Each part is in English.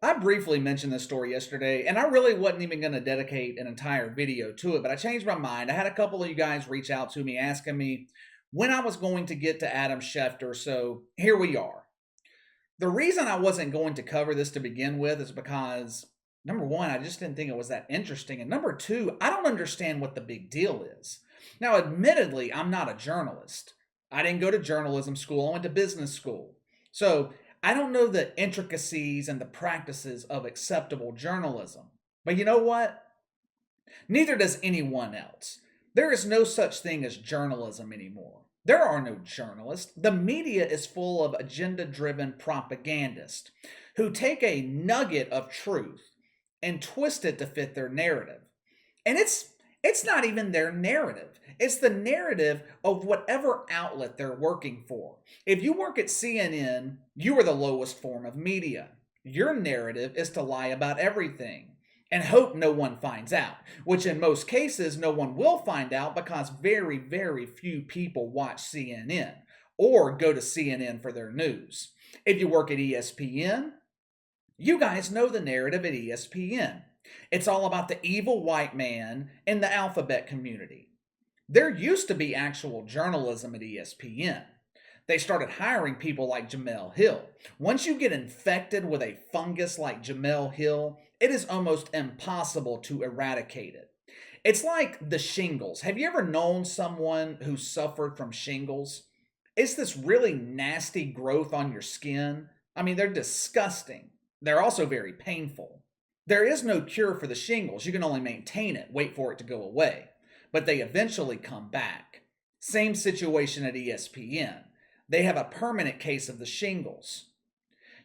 I briefly mentioned this story yesterday, and I really wasn't even going to dedicate an entire video to it, but I changed my mind. I had a couple of you guys reach out to me asking me when I was going to get to Adam Schefter, so here we are. The reason I wasn't going to cover this to begin with is because, number one, I just didn't think it was that interesting, and number two, I don't understand what the big deal is. Now, admittedly, I'm not a journalist. I didn't go to journalism school, I went to business school. So I don't know the intricacies and the practices of acceptable journalism. But you know what? Neither does anyone else. There is no such thing as journalism anymore. There are no journalists. The media is full of agenda driven propagandists who take a nugget of truth and twist it to fit their narrative. And it's not even their narrative. It's the narrative of whatever outlet they're working for. If you work at CNN, you are the lowest form of media. Your narrative is to lie about everything and hope no one finds out, which in most cases no one will find out because very, very few people watch CNN or go to CNN for their news. If you work at ESPN, you guys know the narrative at ESPN. It's all about the evil white man in the alphabet community. There used to be actual journalism at ESPN. They started hiring people like Jamel Hill. Once you get infected with a fungus like Jamel Hill, it is almost impossible to eradicate it. It's like the shingles. Have you ever known someone who suffered from shingles? It's this really nasty growth on your skin. I mean, they're disgusting. They're also very painful. There is no cure for the shingles. You can only maintain it, wait for it to go away. But they eventually come back. Same situation at ESPN. They have a permanent case of the shingles.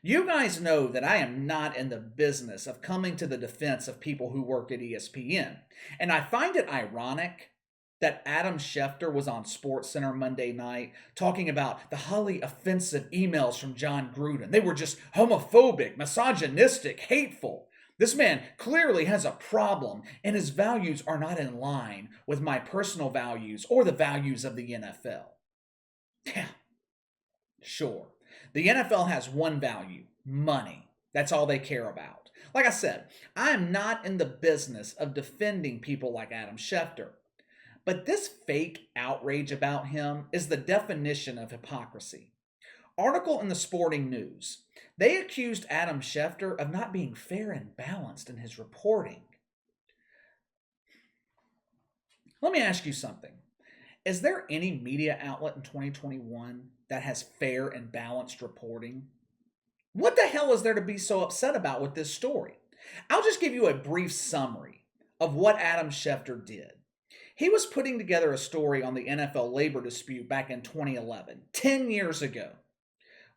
You guys know that I am not in the business of coming to the defense of people who work at ESPN. And I find it ironic that Adam Schefter was on SportsCenter Monday night talking about the highly offensive emails from Jon Gruden. They were just homophobic, misogynistic, hateful. This man clearly has a problem, and his values are not in line with my personal values or the values of the NFL. Yeah, sure. The NFL has one value: money. That's all they care about. Like I said, I am not in the business of defending people like Adam Schefter. But this fake outrage about him is the definition of hypocrisy. Article in the Sporting News. They accused Adam Schefter of not being fair and balanced in his reporting. Let me ask you something. Is there any media outlet in 2021 that has fair and balanced reporting? What the hell is there to be so upset about with this story? I'll just give you a brief summary of what Adam Schefter did. He was putting together a story on the NFL labor dispute back in 2011, 10 years ago.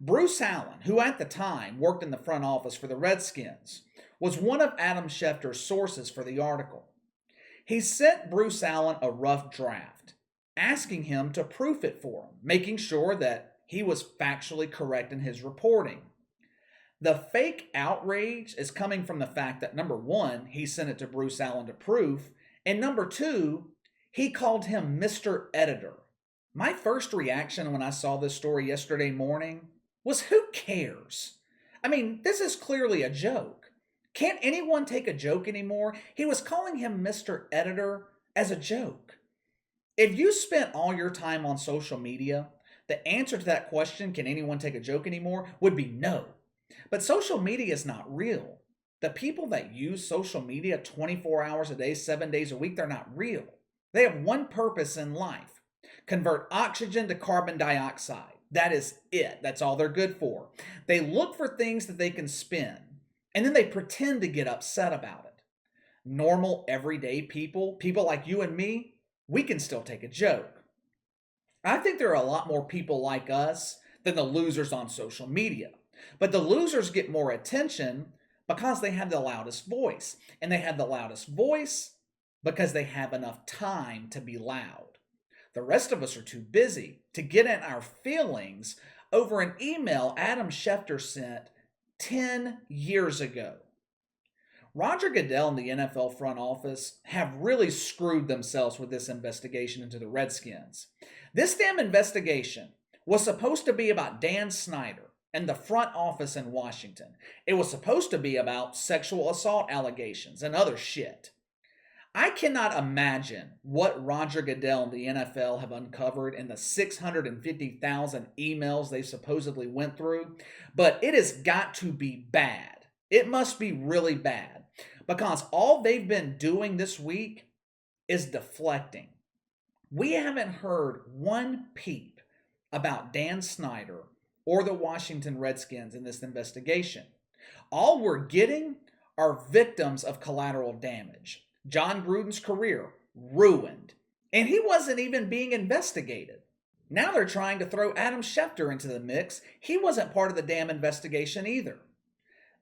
Bruce Allen, who at the time worked in the front office for the Redskins, was one of Adam Schefter's sources for the article. He sent Bruce Allen a rough draft, asking him to proof it for him, making sure that he was factually correct in his reporting. The fake outrage is coming from the fact that, number one, he sent it to Bruce Allen to proof, and number two, he called him Mr. Editor. My first reaction when I saw this story yesterday morning was, who cares? I mean, this is clearly a joke. Can't anyone take a joke anymore? He was calling him Mr. Editor as a joke. If you spent all your time on social media, the answer to that question, can anyone take a joke anymore, would be no. But social media is not real. The people that use social media 24 hours a day, 7 days a week, they're not real. They have one purpose in life: convert oxygen to carbon dioxide. That is it. That's all they're good for. They look for things that they can spin, and then they pretend to get upset about it. Normal, everyday people, people like you and me, we can still take a joke. I think there are a lot more people like us than the losers on social media. But the losers get more attention because they have the loudest voice. And they have the loudest voice because they have enough time to be loud. The rest of us are too busy to get in our feelings over an email Adam Schefter sent 10 years ago. Roger Goodell and the NFL front office have really screwed themselves with this investigation into the Redskins. This damn investigation was supposed to be about Dan Snyder, and the front office in Washington. It was supposed to be about sexual assault allegations and other shit. I cannot imagine what Roger Goodell and the NFL have uncovered in the 650,000 emails they supposedly went through, but it has got to be bad. It must be really bad because all they've been doing this week is deflecting. We haven't heard one peep about Dan Snyder or the Washington Redskins in this investigation. All we're getting are victims of collateral damage. Jon Gruden's career ruined, and he wasn't even being investigated. Now they're trying to throw Adam Schefter into the mix. He wasn't part of the damn investigation either.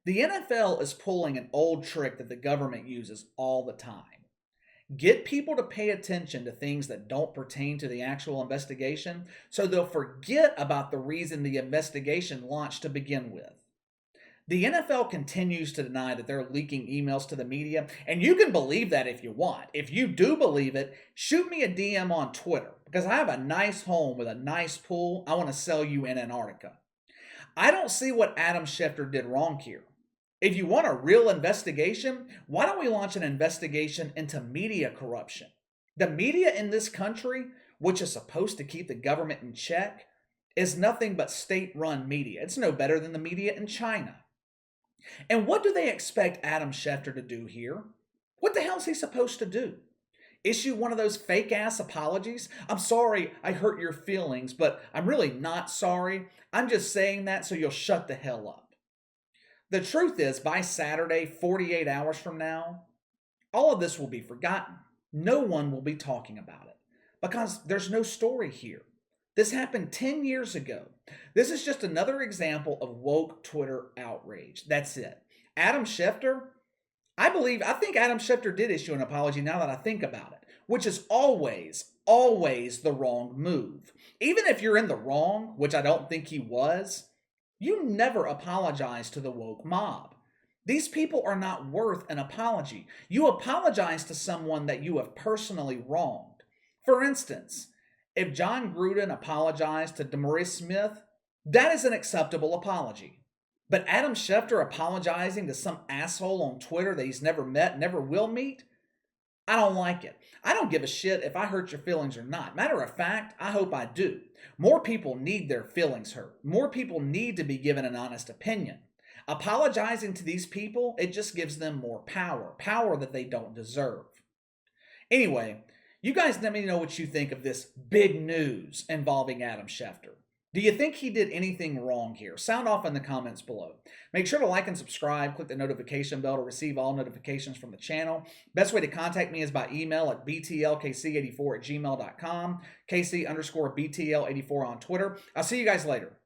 The NFL is pulling an old trick that the government uses all the time. Get people to pay attention to things that don't pertain to the actual investigation, so they'll forget about the reason the investigation launched to begin with. The NFL continues to deny that they're leaking emails to the media, and you can believe that if you want. If you do believe it, shoot me a DM on Twitter, because I have a nice home with a nice pool I want to sell you in Antarctica. I don't see what Adam Schefter did wrong here. If you want a real investigation, why don't we launch an investigation into media corruption? The media in this country, which is supposed to keep the government in check, is nothing but state-run media. It's no better than the media in China. And what do they expect Adam Schefter to do here? What the hell is he supposed to do? Issue one of those fake-ass apologies? I'm sorry I hurt your feelings, but I'm really not sorry. I'm just saying that so you'll shut the hell up. The truth is, by Saturday, 48 hours from now, all of this will be forgotten. No one will be talking about it because there's no story here. This happened 10 years ago. This is just another example of woke Twitter outrage. That's it. Adam Schefter, I think Adam Schefter did issue an apology now that I think about it, which is always the wrong move. Even if you're in the wrong, which I don't think he was, you never apologize to the woke mob. These people are not worth an apology. You apologize to someone that you have personally wronged. For instance, if Jon Gruden apologized to DeMaurice Smith, that is an acceptable apology. But Adam Schefter apologizing to some asshole on Twitter that he's never met, never will meet, I don't like it. I don't give a shit if I hurt your feelings or not. Matter of fact, I hope I do. More people need their feelings hurt. More people need to be given an honest opinion. Apologizing to these people, it just gives them more power that they don't deserve. Anyway, you guys let me know what you think of this big news involving Adam Schefter. Do you think he did anything wrong here? Sound off in the comments below. Make sure to like and subscribe. Click the notification bell to receive all notifications from the channel. Best way to contact me is by email at btlkc84@gmail.com, KC_BTL84 on Twitter. I'll see you guys later.